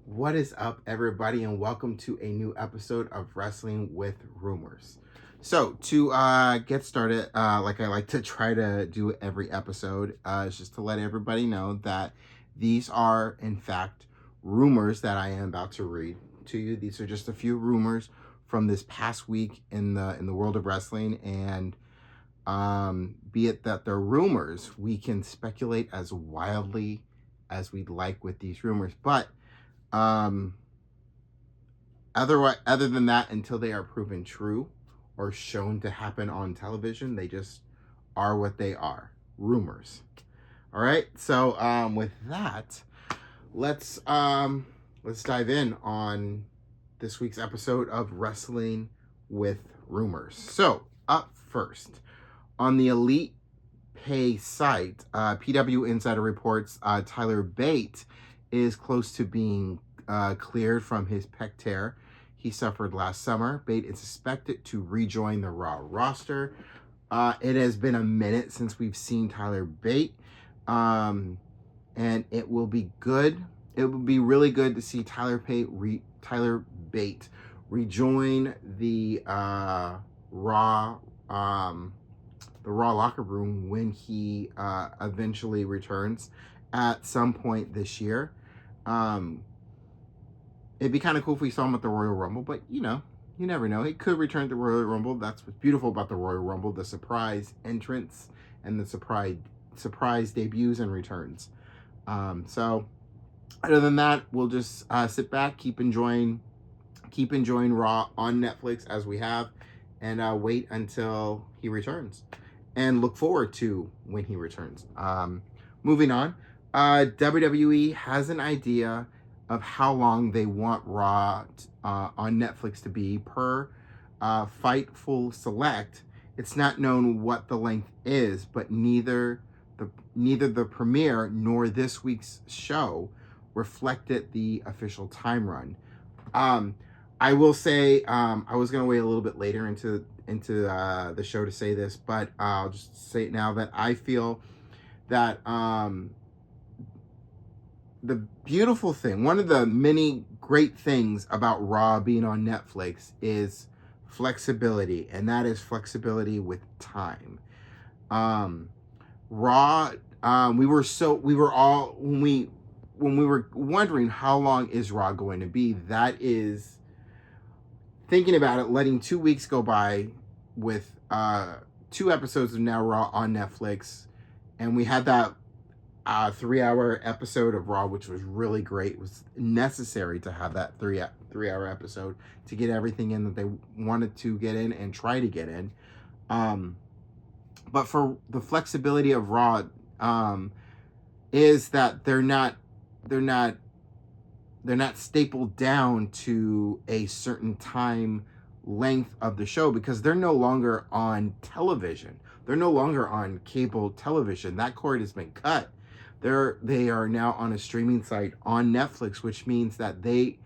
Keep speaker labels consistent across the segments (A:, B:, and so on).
A: What is up, everybody, and welcome to a new episode of Wrestling with Rumors. So, to get started, like I like to try to do every episode, is just to let everybody know that these are, in fact, rumors that I am about to read to you. These are just a few rumors from this past week in the world of wrestling, and be it that they're rumors, we can speculate as wildly as we'd like with these rumors, but um other than that, until they are proven true or shown to happen on television, they just are what they are, rumors. All right, so with that, let's let's dive in on this week's episode of Wrestling with Rumors. So up first, on the Elite Pay site, PW Insider reports Tyler Bate is close to being cleared from his pec tear he suffered last summer. Bate is expected to rejoin the Raw roster. It has been a minute since we've seen Tyler Bate, and it will be good. It will be really good to see Tyler Bate rejoin the Raw. The Raw locker room when he eventually returns at some point this year. It'd be kind of cool if we saw him at the Royal Rumble, but you never know. He could return to the Royal Rumble. That's what's beautiful about the Royal Rumble, the surprise entrance and the surprise debuts and returns. So other than that, we'll just sit back, keep enjoying Raw on Netflix as we have, and wait until he returns, and look forward to when he returns. Moving on, WWE has an idea of how long they want Raw on Netflix to be per Fightful Select. It's not known what the length is, but neither the premiere nor this week's show reflected the official time run. I will say I was gonna wait a little bit later into the show to say this, but I'll just say it now that I feel that the beautiful thing, one of the many great things about Raw being on Netflix is flexibility, and that is flexibility with time. Raw, we were all when we were wondering how long is Raw going to be. That is, thinking about it, letting 2 weeks go by with 2 episodes of Now Raw on Netflix, and we had that 3-hour episode of Raw, which was really great. It was necessary to have that 3-hour episode to get everything in that they wanted to get in and try to get in. But for the flexibility of Raw, is that they're not stapled down to a certain time length of the show, because they're no longer on television. They're no longer on cable television. That cord has been cut. They are now on a streaming site on Netflix, which means that they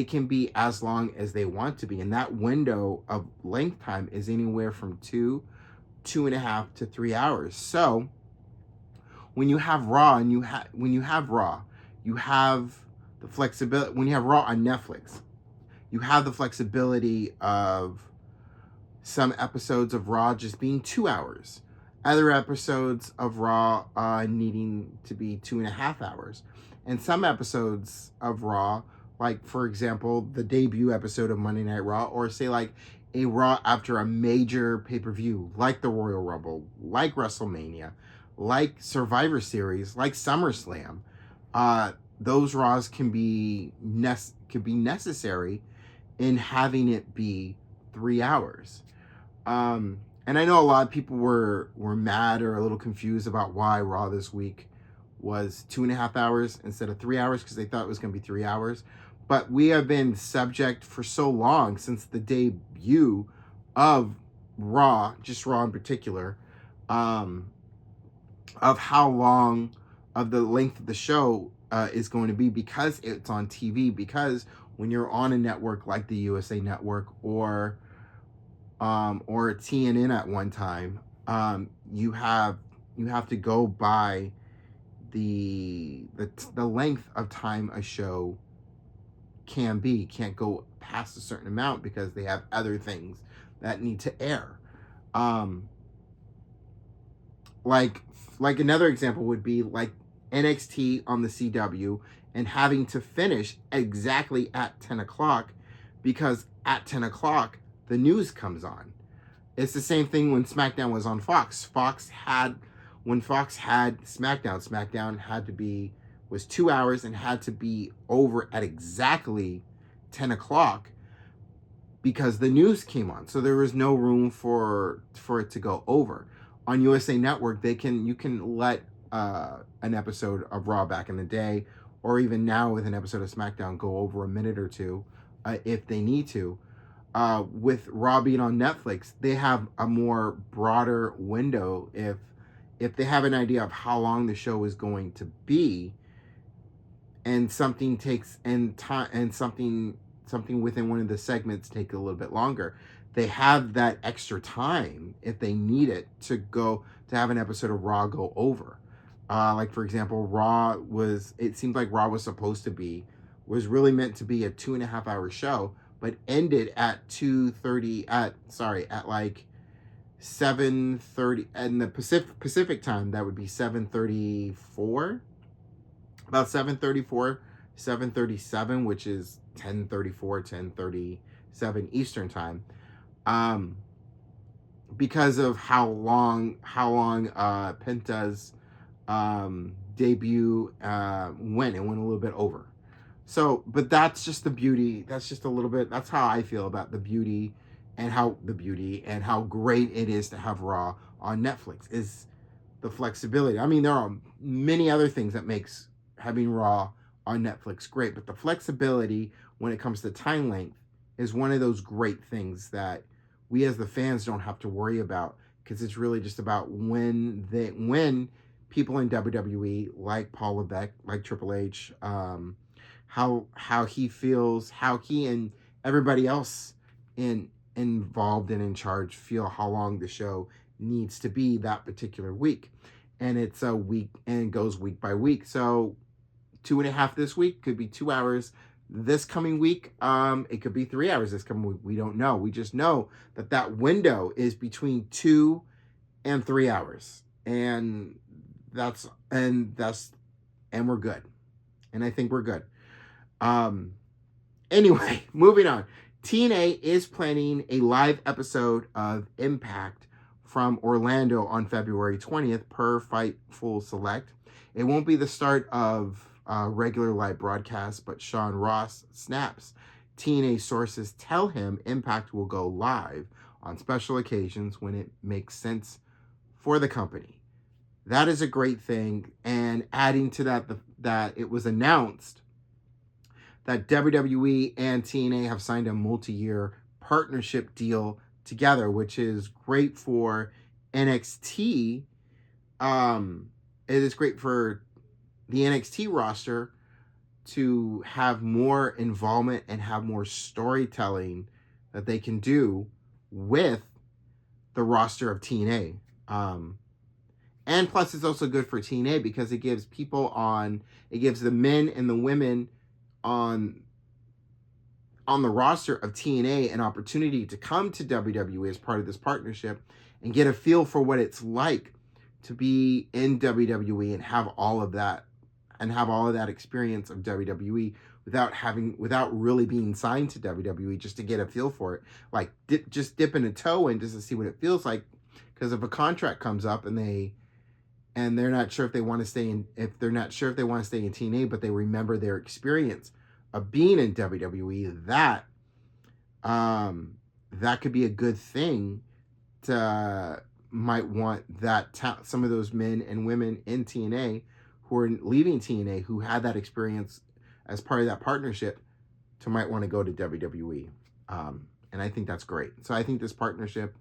A: can be as long as they want to be, and that window of length time is anywhere from 2.5 to 3 hours. So when you have Raw you have the flexibility. When you have Raw on Netflix, you have the flexibility of some episodes of Raw just being 2 hours, other episodes of Raw needing to be 2.5 hours, and some episodes of Raw, like for example the debut episode of Monday Night Raw, or say like a Raw after a major pay-per-view like the Royal Rumble, like WrestleMania, like Survivor Series, like SummerSlam. Those Raws can be necessary in having it be 3 hours. And I know a lot of people were mad or a little confused about why Raw this week was 2.5 hours instead of 3 hours, because they thought it was going to be 3 hours. But we have been subject for so long, since the debut of Raw, just Raw in particular, of how long of the length of the show is going to be, because it's on TV. Because when you're on a network like the USA Network or TNN at one time, you have to go by the length of time a show can't go past a certain amount because they have other things that need to air. Like another example would be like NXT on the CW and having to finish exactly at 10 o'clock because at 10 o'clock the news comes on. It's the same thing when SmackDown was on Fox. When Fox had SmackDown was 2 hours and had to be over at exactly 10 o'clock because the news came on. So there was no room for it to go over. On USA Network, you can let an episode of Raw back in the day, or even now with an episode of SmackDown, go over a minute or two if they need to. With Raw being on Netflix, they have a more broader window if they have an idea of how long the show is going to be, and something within one of the segments take a little bit longer. They have that extra time if they need it to have an episode of Raw go over. Like for example, it seemed like Raw was really meant to be a 2.5 hour show, but ended at 2:30 at like 7:30 and the Pacific time. That would be 7:34, about 7:37, which is 10:34, 10:37 Eastern time. Because of how long Penta's debut went. It went a little bit over. So, but that's just the beauty. That's just a little bit. That's how I feel about the beauty and how great it is to have Raw on Netflix is the flexibility. I mean, there are many other things that makes having Raw on Netflix great, but the flexibility when it comes to time length is one of those great things that we as the fans don't have to worry about, because it's really just about when people in WWE like Paul Levesque, like Triple H, how he feels, how he and everybody else involved and in charge feel how long the show needs to be that particular week. And it's a week, and it goes week by week. So 2.5 this week could be 2 hours this coming week. It could be 3 hours this coming week. We don't know. We just know that window is between 2 and 3 hours. And we're good. And I think we're good. Anyway, moving on. TNA is planning a live episode of Impact from Orlando on February 20th per Fightful Select. It won't be the start of regular live broadcast, but Sean Ross snaps. TNA sources tell him Impact will go live on special occasions when it makes sense for the company. That is a great thing. And adding to that it was announced that WWE and TNA have signed a multi-year partnership deal together, which is great for NXT. It is great for the NXT roster to have more involvement and have more storytelling that they can do with the roster of TNA. And plus it's also good for TNA because it gives the men and the women on the roster of TNA an opportunity to come to WWE as part of this partnership and get a feel for what it's like to be in WWE and have all of that experience of WWE without really being signed to WWE, just to get a feel for it, like just dipping a toe in just to see what it feels like. Because if a contract comes up and they're not sure if they want to stay in TNA, but they remember their experience of being in WWE, that could be a good thing. Might want some of those men and women in TNA who are leaving TNA, who had that experience as part of that partnership, might want to go to WWE. And I think that's great. So I think this partnership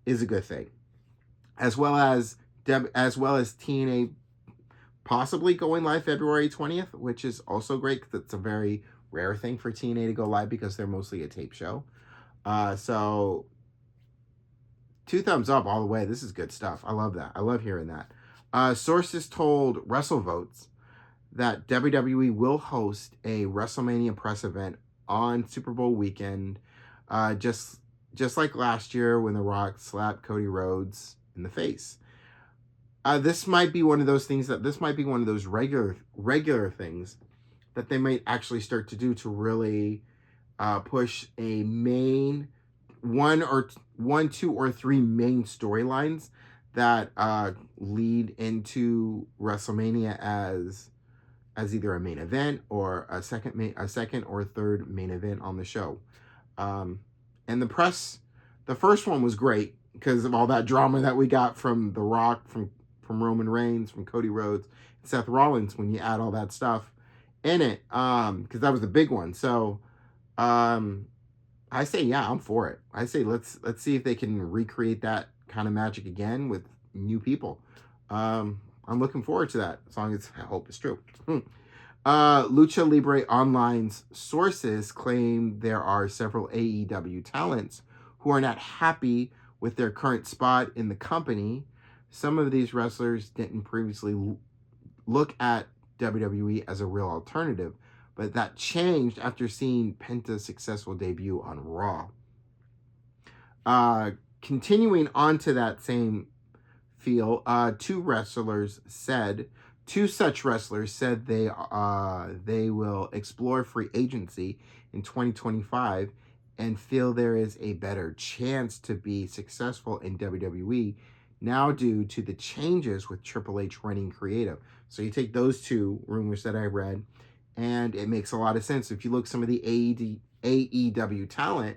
A: is a good thing, as well as TNA possibly going live February 20th, which is also great because it's a very rare thing for TNA to go live because they're mostly a tape show. So 2 thumbs up all the way. This is good stuff. I love that. I love hearing that. Sources told WrestleVotes that WWE will host a WrestleMania press event on Super Bowl weekend, just like last year when The Rock slapped Cody Rhodes in the face. This might be one of those things this might be one of those regular things that they might actually start to do to really push a main one, two, or three main storylines that lead into WrestleMania as either a main event or a second or third main event on the show. And the first one was great because of all that drama that we got from The Rock, from Roman Reigns, from Cody Rhodes, Seth Rollins. When you add all that stuff in it, because that was the big one. So, I say, yeah, I'm for it. I say let's see if they can recreate that kind of magic again with new people. I'm looking forward to that, as long as I hope it's true. Lucha Libre Online's sources claim there are several AEW talents who are not happy with their current spot in the company. Some of these wrestlers didn't previously look at WWE as a real alternative, but that changed after seeing Penta's successful debut on Raw. Continuing on to that same feel, two such wrestlers said they will explore free agency in 2025 and feel there is a better chance to be successful in WWE now due to the changes with Triple H running creative. So you take those two rumors that I read, and it makes a lot of sense. If you look some of the AEW talent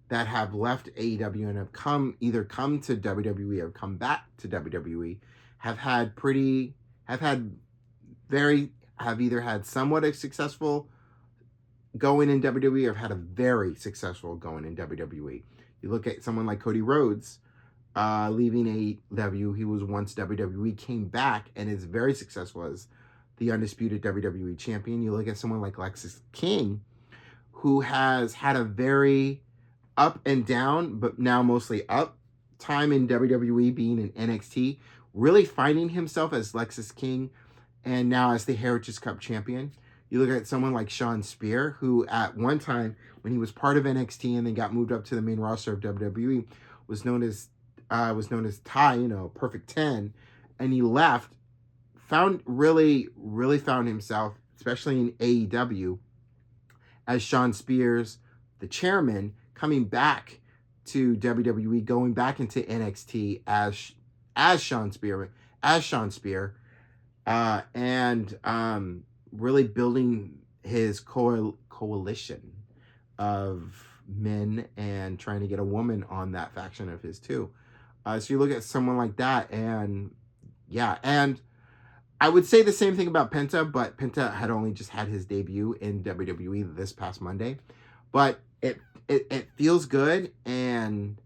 A: that have left AEW and have either come to WWE or come back to WWE, have either had somewhat a successful going in WWE or have had a very successful going in WWE. You look at someone like Cody Rhodes, leaving AEW, he was once WWE, came back and is very successful as the undisputed WWE champion. You look at someone like Lexis King, who has had a very up and down, but now mostly up time in WWE, being in NXT, really finding himself as Lexis King, and now as the Heritage Cup champion. You look at someone like Shawn Spear, who at one time, when he was part of NXT and then got moved up to the main roster of WWE, was known as Ty, Perfect 10, and he left, really found himself, especially in AEW, as Shawn Spears, the chairman, coming back to WWE, going back into NXT as Shawn Spear, and really building his coalition of men and trying to get a woman on that faction of his too. So you look at someone like that, and I would say the same thing about Penta, but Penta had only just had his debut in WWE this past Monday. But it feels good, and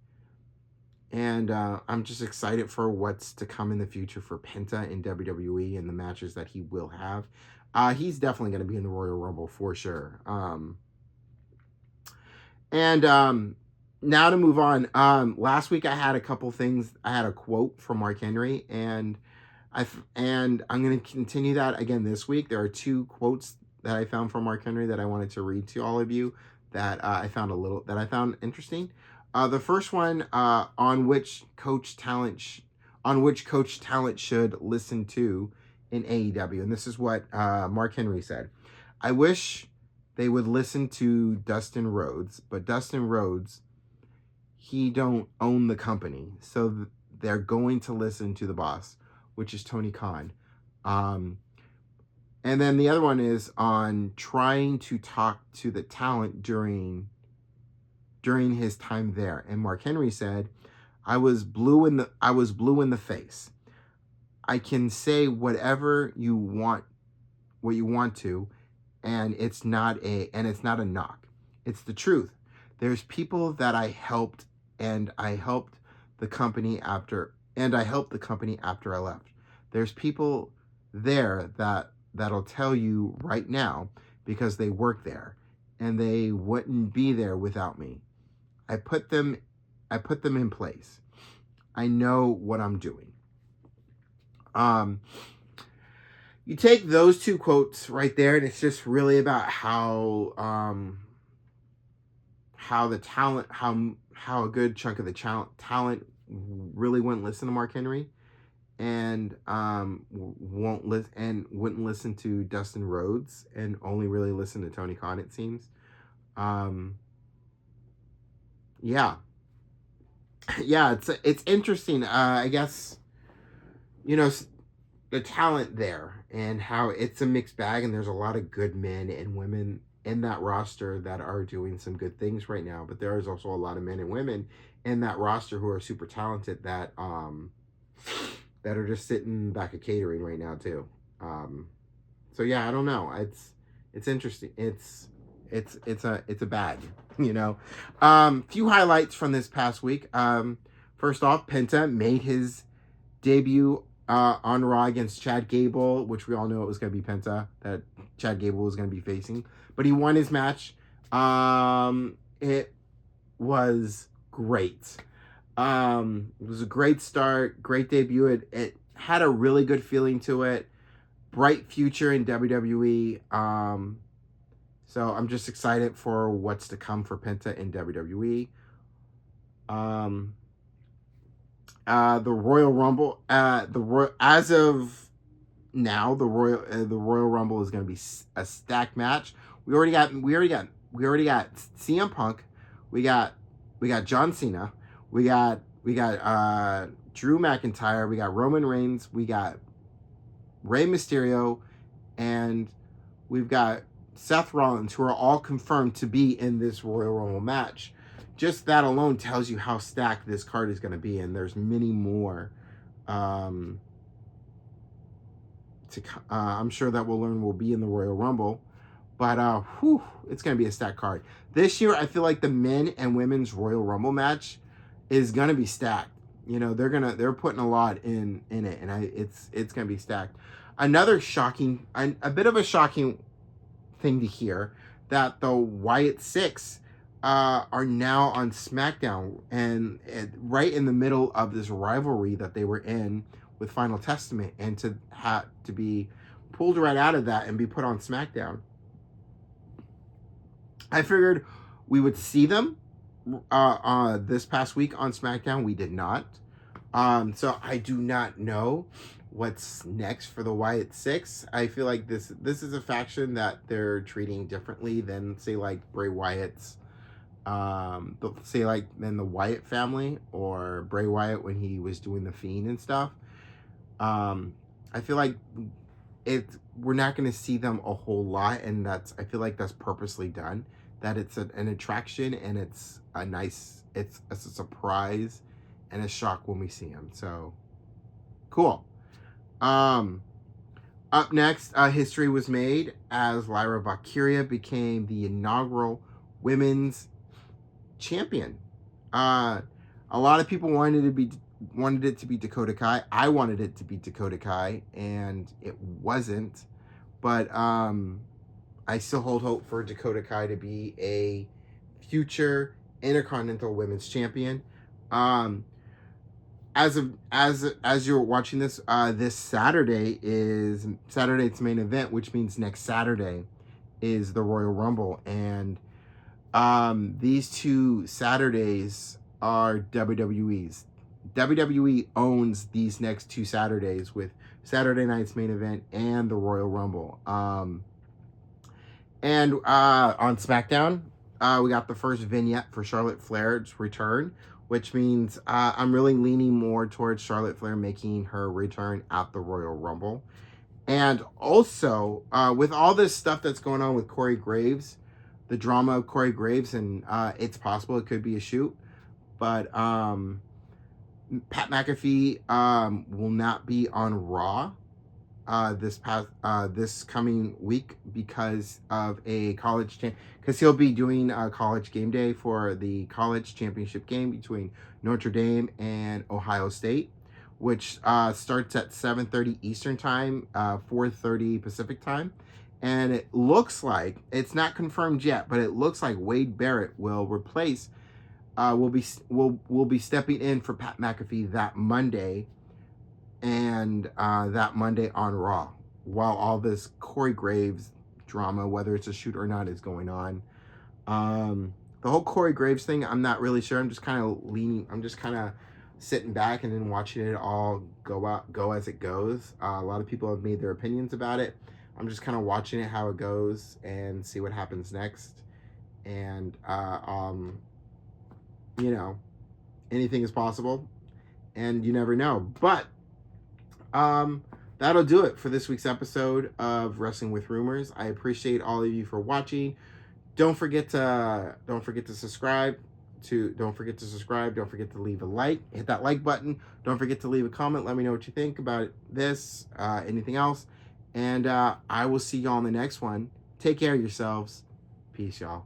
A: I'm just excited for what's to come in the future for Penta in WWE and the matches that he will have. He's definitely going to be in the Royal Rumble for sure. Now to move on. Last week I had a couple things. I had a quote from Mark Henry, and I'm going to continue that again this week. There are two quotes that I found from Mark Henry that I wanted to read to all of you that I found interesting. The first one, on which coach talent should listen to in AEW, and this is what Mark Henry said: "I wish they would listen to Dustin Rhodes, but Dustin Rhodes, he don't own the company, so they're going to listen to the boss, which is Tony Khan." And then the other one is on trying to talk to the talent during his time there. And Mark Henry said, I was blue in the face. I can say whatever you want, to, and it's not a knock. It's the truth. There's people that I helped, and I helped the company after I left. There's people there that'll tell you right now because they work there, and they wouldn't be there without me. I put them in place. I know what I'm doing. you take those two quotes right there, and it's just really about how the talent, how a good chunk of the talent really wouldn't listen to Mark Henry, and wouldn't listen to Dustin Rhodes, and only really listen to Tony Khan, it seems. Yeah, yeah, it's interesting. I guess, you know, the talent there, and how it's a mixed bag, and there's a lot of good men and women in that roster that are doing some good things right now, but there is also a lot of men and women in that roster who are super talented that are just sitting back at catering right now too. So yeah, I don't know. It's interesting. It's a bag, you know. Few highlights from this past week. First off, Penta made his debut on Raw against Chad Gable, which we all knew it was going to be Penta that Chad Gable was going to be facing, but he won his match. It was great. It was a great start, great debut. It had a really good feeling to it. Bright future in WWE. So I'm just excited for what's to come for Penta in WWE. The Royal Rumble, as of now, the Royal Rumble is going to be a stacked match. We already got CM Punk, we got John Cena, we got Drew McIntyre, we got Roman Reigns, we got Rey Mysterio, and we've got Seth Rollins, who are all confirmed to be in this Royal Rumble match. Just that alone tells you how stacked this card is going to be, and there's many more. I'm sure that we'll learn will be in the Royal Rumble, but it's going to be a stacked card. This year, I feel like the men and women's Royal Rumble match is going to be stacked. You know, they're putting a lot in it, and it's going to be stacked. Another shocking, a bit of a shocking thing to hear, that the Wyatt Six are now on SmackDown, and right in the middle of this rivalry that they were in with Final Testament, and to be pulled right out of that and be put on SmackDown. I figured we would see them this past week on SmackDown. We did not. So I do not know what's next for the Wyatt Six. I feel like this is a faction that they're treating differently than, say, like Bray Wyatt's, say like than the Wyatt family, or Bray Wyatt when he was doing the Fiend and stuff. I feel like we're not going to see them a whole lot, and I feel like that's purposely done. That it's an attraction, and it's a surprise and a shock when we see him. So cool. Up next, history was made as Lyra Valkyria became the inaugural women's champion. A lot of people wanted it to be Dakota Kai. I wanted it to be Dakota Kai, and it wasn't. But I still hold hope for Dakota Kai to be a future Intercontinental Women's Champion. As you're watching this, this Saturday is Saturday's main event, which means next Saturday is the Royal Rumble, and these two Saturdays are WWE's. WWE owns these next two Saturdays, with Saturday night's main event and the Royal Rumble. And on SmackDown, we got the first vignette for Charlotte Flair's return, which means I'm really leaning more towards Charlotte Flair making her return at the Royal Rumble. And also, with all this stuff that's going on with Corey Graves, the drama of Corey Graves, and it's possible it could be a shoot, but Pat McAfee will not be on Raw this coming week because of because he'll be doing a college game day for the college championship game between Notre Dame and Ohio State, which starts at 7:30 Eastern time, 4:30 Pacific time. And it looks like, it's not confirmed yet, but it looks like Wade Barrett will replace will be stepping in for Pat McAfee that Monday, and that Monday on Raw, while all this Corey Graves drama, whether it's a shoot or not, is going on. The whole Corey Graves thing, I'm not really sure. I'm just kind of sitting back and then watching it all go as it goes. A lot of people have made their opinions about it. I'm just kind of watching it, how it goes, and see what happens next. And you know, anything is possible, and you never know. But that'll do it for this week's episode of Wrestling with Rumors. I appreciate all of you for watching. Don't forget to subscribe. Don't forget to leave a like. Hit that like button. Don't forget to leave a comment. Let me know what you think about this, anything else. And I will see y'all in the next one. Take care of yourselves. Peace, y'all.